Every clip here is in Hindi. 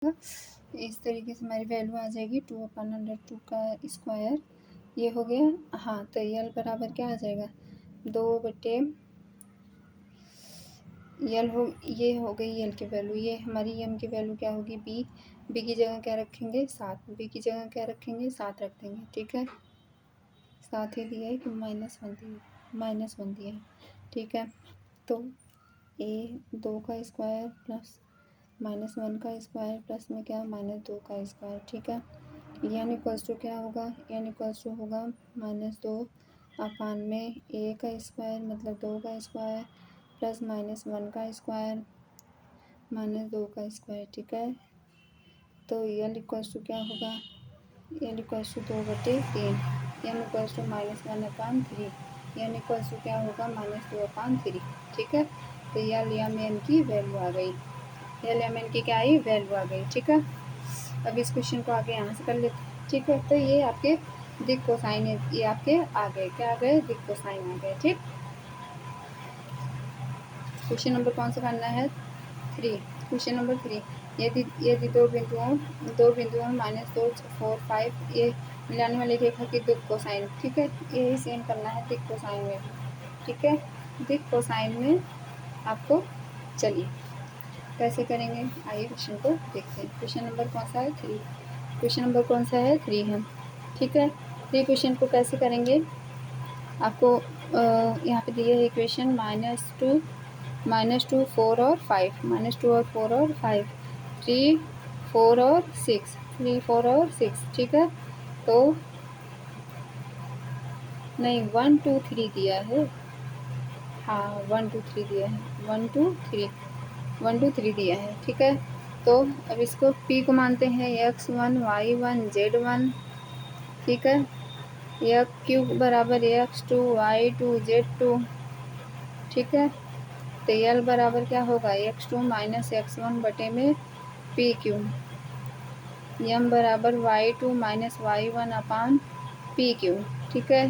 इस तरीके से हमारी वैल्यू आ जाएगी 2/√2 का स्क्वायर। ये हो गया। हाँ, तो यल बराबर क्या आ जाएगा 2/, यल हो, ये हो गई यल की वैल्यू। ये हमारी एम की वैल्यू क्या होगी बी की जगह क्या रखेंगे 7, बी की जगह क्या रखेंगे 7 रख देंगे। ठीक है, 7 ही दिया है कि -1 दिया है। ठीक है, तो ए 2 का स्क्वायर प्लस -1 का स्क्वायर प्लस में क्या -2 का स्क्वायर। ठीक है, यानी इक्वल्स टू क्या होगा, यानी इक्वल्स टू होगा -2 अपान में ए का स्क्वायर मतलब 2 का स्क्वायर प्लस -1 का स्क्वायर -2 का स्क्वायर। ठीक है, तो यल इक्वल्स टू क्या होगा, यल इक्वल्स टू 2/3, यानी इक्वल्स टू -1/3, यानी इक्वल्स टू क्या होगा -2/3। ठीक है, तो यल या एम की वैल्यू आ गई, यल या एम की क्या आई वैल्यू आ गई। ठीक है, अब इस क्वेश्चन को आगे यहाँ से कर लेते हैं। ठीक है, तो ये आपके दिक कोसाइन है, ये आपके आ गए, क्या आ गए दिक कोसाइन आ गए। ठीक, क्वेश्चन नंबर कौन सा करना है 3। क्वेश्चन नंबर 3, यदि दो बिंदुओं -2, 4, 5 ये मिलाने वाली रेखा की दिक कोसाइन। ठीक है, यही सेम करना है दिक कोसाइन में भी। ठीक है, दिक कोसाइन में आपको, चलिए कैसे करेंगे आइए क्वेश्चन को देखते हैं। क्वेश्चन नंबर कौन सा है 3, क्वेश्चन नंबर कौन सा है 3 है। ठीक है, तो ये क्वेश्चन को कैसे करेंगे, आपको यहाँ पे दिए है इक्वेशन -2, 4 और 5, -2 और 4 और 5, 3, 4 और 6, 3, 4 और 6। ठीक है, तो नहीं 1, 2, 3 दिया है, हाँ 1, 2, 3 दिया है, 1, 2, 3 दिया है। ठीक है, तो अब इसको P को मानते हैं x1, y1, z1। ठीक है, q बराबर x2, y2, z2। ठीक है, तो यल बराबर क्या होगा x2 - x1 बटे में PQ, m बराबर y2 - y1 अपान PQ। ठीक है,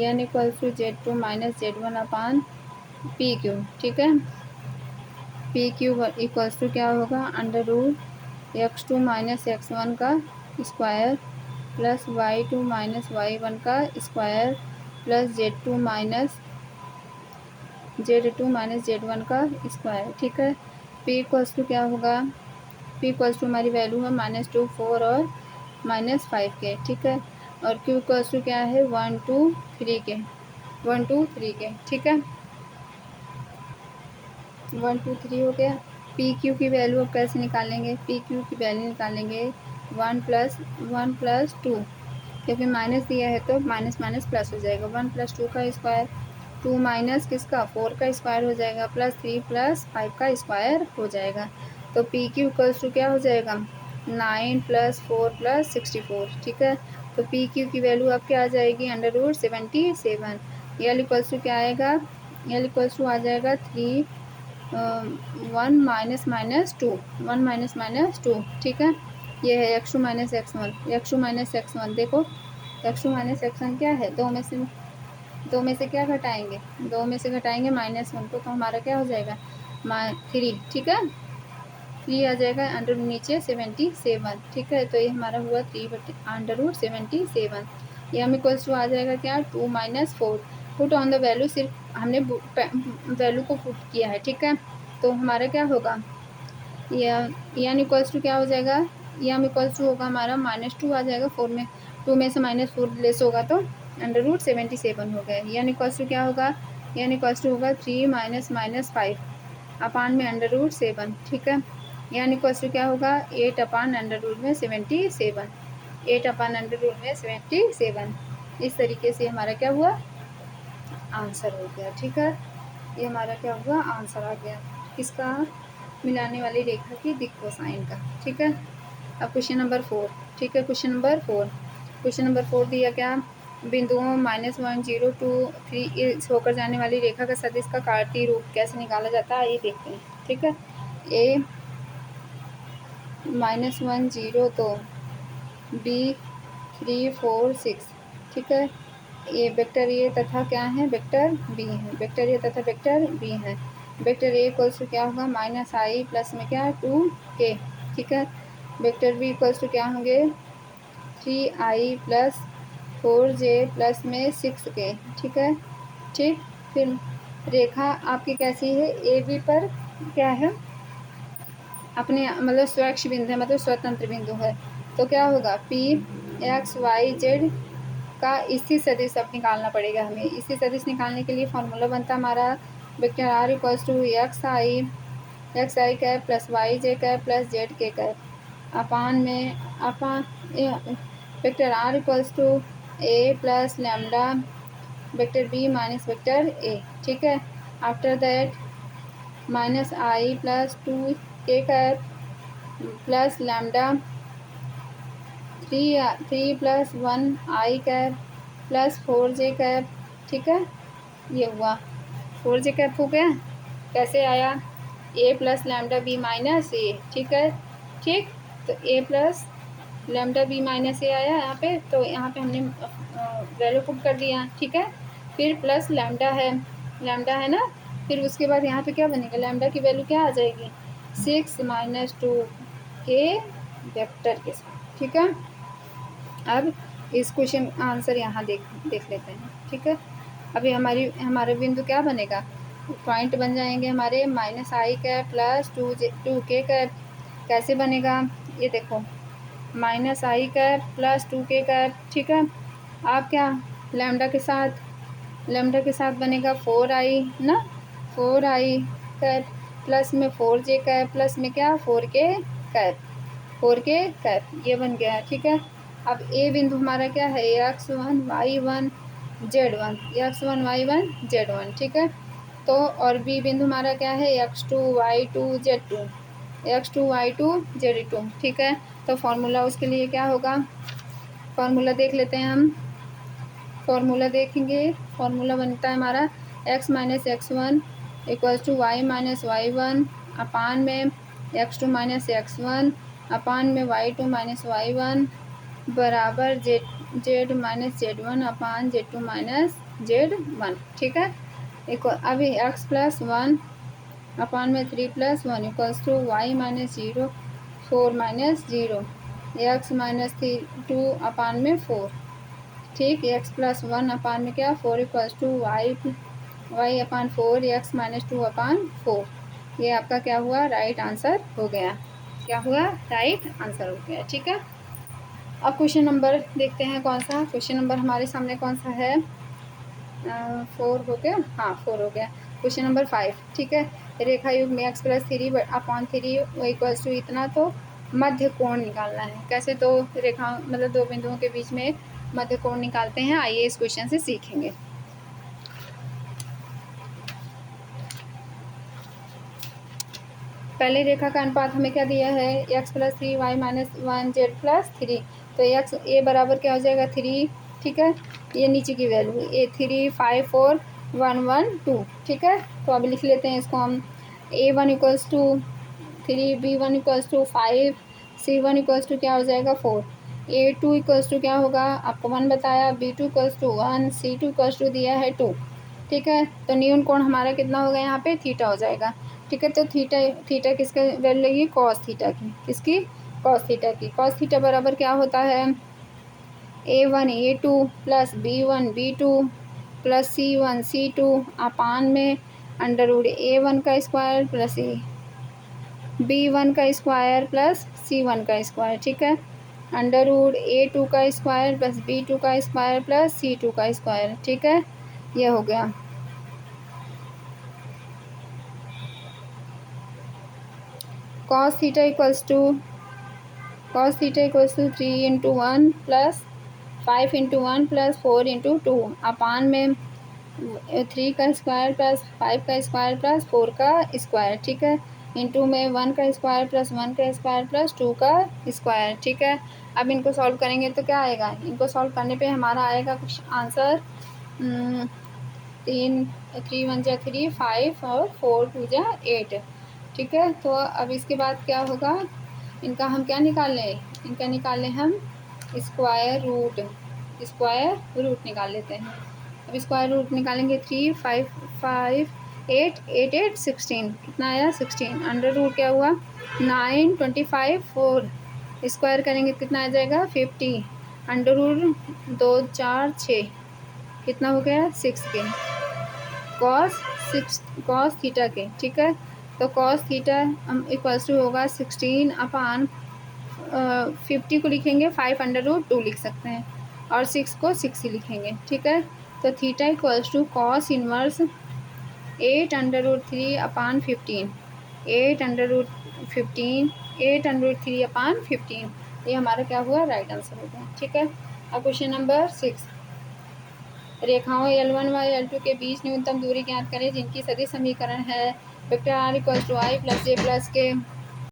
n equals to z2 - z1 upon PQ। ठीक है, PQ इक्वल्स टू क्या होगा √x2 - x1 का स्क्वायर प्लस y2 - y1 का स्क्वायर प्लस z2 - z1 का स्क्वायर। ठीक है, P इक्वल्स टू क्या होगा, P इक्वल्स टू हमारी वैल्यू है -2, 4 और -5 के। ठीक है, और Q इक्वल्स टू क्या है 1, 2, 3 के, 1, 2, 3 के। ठीक है, 1, 2, 3 हो गया। पी क्यू की वैल्यू अब कैसे निकालेंगे, पी क्यू की वैल्यू निकालेंगे 1 + 2, क्योंकि माइनस दिया है तो माइनस माइनस प्लस हो जाएगा। 1 + 2 का स्क्वायर, 2 माइनस किसका 4 का स्क्वायर हो जाएगा, प्लस 3 + 5 का स्क्वायर हो जाएगा। तो पी क्यू इक्वल्स टू क्या हो जाएगा 9 + 4 + 64। ठीक है, तो पी क्यू की वैल्यू आपके आ जाएगी √77। यल इक्वल्स टू क्या आएगा, यल इक्वल्स टू आ जाएगा 3, 1 - -2, 1 - -2। ठीक है, ये है x2 - x1, x2 - x1 देखो, x2 - x1 क्या है, दो में से क्या घटाएंगे, 2 में से घटाएंगे -1 को, तो हमारा क्या हो जाएगा 3। ठीक है, 3 आ जाएगा अंडर नीचे 77। ठीक है, तो ये हमारा हुआ 3/√77। ये हम इक्वल्स टू आ जाएगा क्या 2 - 4, पुट ऑन द वैल्यू, सिर्फ हमने वैल्यू को पुट किया है। ठीक है, तो हमारा क्या होगा यानी इक्वल्स टू क्या हो जाएगा, यम इक्वल्स टू होगा हमारा -2 आ जाएगा, 4 में 2 में से -4 लेस होगा तो √77 हो गया। यानी इक्वल्स टू क्या होगा, यानी इक्वल्स टू होगा 3 - -5 अपान में √7। ठीक है, यानी इक्वल्स टू क्या होगा 8 अपान √77, 8 अपान √77। इस तरीके से हमारा क्या हुआ आंसर हो गया। ठीक है, ये हमारा क्या हुआ आंसर आ गया किसका, मिलाने वाली रेखा की दिक कोसाइन का। ठीक है, अब क्वेश्चन नंबर 4। ठीक है, क्वेश्चन नंबर 4 दिया क्या, बिंदुओं -1, 0, 2, 3 होकर जाने वाली रेखा का सदिश का कार्तीय रूप कैसे निकाला जाता है ये देखते हैं। ठीक है, ए -1, 0 तो बी 3, 4, 6। ठीक है, ये वेक्टर ए तथा क्या है वेक्टर बी है, वेक्टर ए तथा वेक्टर बी है। वेक्टर ए इक्वल्स टू क्या होगा -i प्लस में क्या 2k। ठीक है, वेक्टर बी इक्वल्स टू क्या होंगे 3i प्लस 4j प्लस में 6k, ठीक है। ठीक, फिर रेखा आपकी कैसी है, ए बी पर क्या है अपने मतलब स्वच्छ बिंदु है, मतलब स्वतंत्र बिंदु है। तो क्या होगा पी एक्स वाई जेड का इसी सदिश अब निकालना पड़ेगा हमें। इसी सदिश निकालने के लिए फॉर्मूला बनता है हमारा vector R equals to X I cap plus Y J cap plus Z K cap अपान में अपान vector R equals to A plus lambda vector B minus vector A, ठीक है। After that minus I plus 2 K cap plus lambda 3 plus 1 i cap plus 4j cap, ठीक है। ये हुआ 4j कैप हो गया। कैसे आया a plus lambda B minus A, ठीक है। ठीक, तो a plus lambda B minus A आया यहाँ पे, तो यहाँ पे हमने वैल्यू पुट कर दिया, ठीक है। फिर प्लस लैम्डा है ना, फिर उसके बाद यहाँ पे क्या बनेगा लैम्डा की वैल्यू क्या आ जाएगी 6 माइनस 2 के वेक्टर के साथ, ठीक है। अब इस क्वेश्चन आंसर यहाँ देख लेते हैं, ठीक है। अभी हमारा बिंदु क्या बनेगा, पॉइंट बन जाएंगे हमारे माइनस आई कैप प्लस 2 के कैप। कैसे बनेगा ये देखो, माइनस आई कैप प्लस 2 के कैप, ठीक है। आप क्या लैम्डा के साथ बनेगा 4i ना, 4i कैप प्लस में 4j कैप प्लस में क्या 4k कैप, ये बन गया, ठीक है। अब ए बिंदु हमारा क्या है x1 y1 z1 ठीक है। तो और बी बिंदु हमारा क्या है x2 y2 z2, ठीक है। तो फॉर्मूला उसके लिए क्या होगा, फॉर्मूला देख लेते हैं हम। फॉर्मूला देखेंगे, फॉर्मूला बनता है हमारा x minus x1 equals to y minus y1 upon में x2 माइनस x1 अपान में y2 माइनस y1 बराबर जेड माइनस z1 अपान z2 माइनस z1, ठीक है। अभी x प्लस 1 अपान में 3 plus 1 equals to y minus 0 4 minus 0 x minus 2 upon में 4, ठीक। x प्लस 1 अपान में क्या 4 equals to y upon 4 x minus 2 upon 4। ये आपका क्या हुआ राइट आंसर हो गया, क्या हुआ राइट आंसर हो गया, ठीक है। अब क्वेश्चन नंबर देखते हैं कौन सा, क्वेश्चन नंबर हमारे सामने कौन सा है 4 हो गया, हाँ 4 हो गया। क्वेश्चन नंबर 5, ठीक है। रेखा युग में x plus 3 upon 3 equals to इतना, तो मध्य कोण निकालना है। कैसे दो रेखा मतलब दो बिंदुओं के बीच में मध्य कोण निकालते हैं, आइए इस क्वेश्चन से सीखेंगे। पहले रेखा का अनुपात हमें क्या दिया है x plus 3 y minus 1 z plus 3, तो x ए बराबर क्या हो जाएगा 3, ठीक है। ये नीचे की वैल्यू ए 3 5 4 1 1 2, ठीक है। तो अब लिख लेते हैं इसको हम a1 equals to 3 b1 equals to 5 c1 equals to क्या हो जाएगा 4 a2 इक्वल्स टू क्या होगा आपको 1 बताया b2 equals to 1 c2 equals to दिया है 2, ठीक है। तो न्यून कोण हमारा कितना होगा यहाँ पे थीटा हो जाएगा, ठीक है। तो थीटा किसका वैल्यू लगेगी कॉस थीटा की, किसकी कॉस थीटा की। कॉस थीटा बराबर क्या होता है a1 a2 plus b1 b2 plus c1 c2 अपान में अंडर रूट a1 का स्क्वायर प्लस b1 का स्क्वायर प्लस c1 का स्क्वायर, ठीक है। अंडर रूट a2 का स्क्वायर प्लस b2 का स्क्वायर प्लस c2 का स्क्वायर, ठीक है। यह हो गया। cos theta equals to 3 into 1 plus 5 into 1 plus 4 into 2 upon में 3 का स्क्वायर प्लस 5 का स्क्वायर प्लस 4 का स्क्वायर, ठीक है। इंटू में 1 का स्क्वायर प्लस 1 का स्क्वायर प्लस 2 का स्क्वायर, ठीक है। अब इनको सॉल्व करेंगे तो क्या आएगा, इनको सॉल्व करने पे हमारा आएगा कुछ आंसर 3 1 जा 3 5 और 4 2 जा 8, ठीक है। तो अब इसके बाद क्या होगा, इनका हम क्या निकाल लें, इनका निकाल लें हम स्क्वायर रूट निकाल लेते हैं। अब स्क्वायर रूट निकालेंगे 3 5 5 8 8 8 16, कितना आया 16 अंडर रूट क्या हुआ 9 25 4 स्क्वायर करेंगे तो कितना आ जाएगा 50, अंडर रूट 2 4 6 कितना हो गया 6 के कॉस थीटा के, ठीक है। तो कॉस थीटा हम इक्वल्स टू होगा 16 अपान 50 को लिखेंगे 5 अंडर रूट 2 लिख सकते हैं, और 6 को 6 ही लिखेंगे, ठीक है। तो theta equals to cos inverse 8 under root 3 upon 15, 8 under root 15, 8 under root 3 upon 15, ये हमारा क्या हुआ राइट आंसर हो गया, ठीक है। अब क्वेश्चन नंबर 6, रेखाओं L1 व L2 के बीच न्यूनतम दूरी ज्ञात करें जिनकी सदिश समीकरण है vector r equals to i plus j plus के